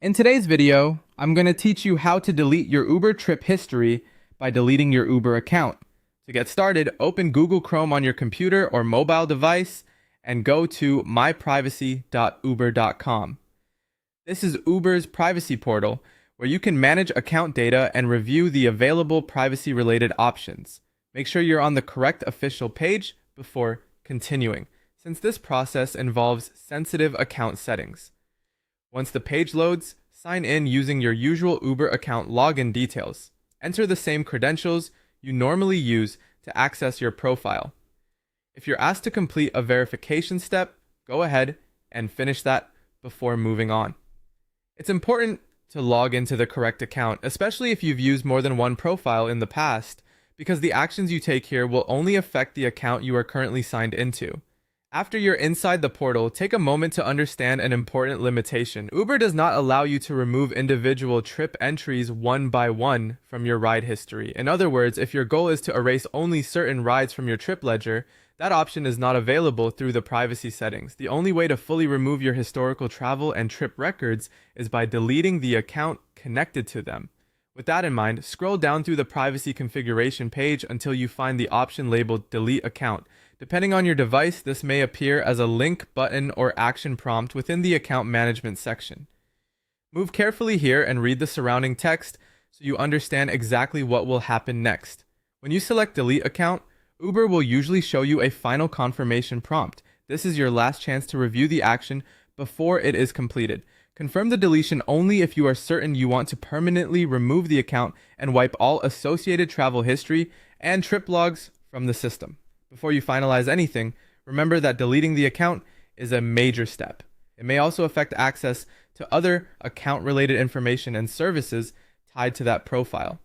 In today's video, I'm going to teach you how to delete your Uber trip history by deleting your Uber account. To get started, open Google Chrome on your computer or mobile device and go to myprivacy.uber.com. This is Uber's privacy portal where you can manage account data and review the available privacy-related options. Make sure you're on the correct official page before continuing, since this process involves sensitive account settings. Once the page loads, sign in using your usual Uber account login details. Enter the same credentials you normally use to access your profile. If you're asked to complete a verification step, go ahead and finish that before moving on. It's important to log into the correct account, especially if you've used more than one profile in the past, because the actions you take here will only affect the account you are currently signed into. After you're inside the portal, take a moment to understand an important limitation. Uber does not allow you to remove individual trip entries one by one from your ride history. In other words, if your goal is to erase only certain rides from your trip ledger, that option is not available through the privacy settings. The only way to fully remove your historical travel and trip records is by deleting the account connected to them. With that in mind, scroll down through the privacy configuration page until you find the option labeled Delete Account. Depending on your device, this may appear as a link, button, or action prompt within the account management section. Move carefully here and read the surrounding text so you understand exactly what will happen next. When you select Delete Account, Uber will usually show you a final confirmation prompt. This is your last chance to review the action before it is completed. Confirm the deletion only if you are certain you want to permanently remove the account and wipe all associated travel history and trip logs from the system. Before you finalize anything, remember that deleting the account is a major step. It may also affect access to other account-related information and services tied to that profile.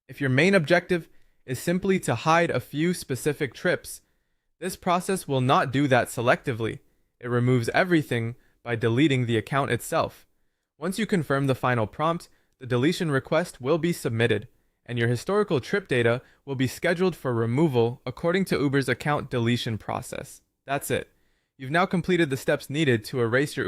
If your main objective is simply to hide a few specific trips, this process will not do that selectively. It removes everything by deleting the account itself. Once you confirm the final prompt, the deletion request will be submitted, and your historical trip data will be scheduled for removal according to Uber's account deletion process. That's it. You've now completed the steps needed to erase your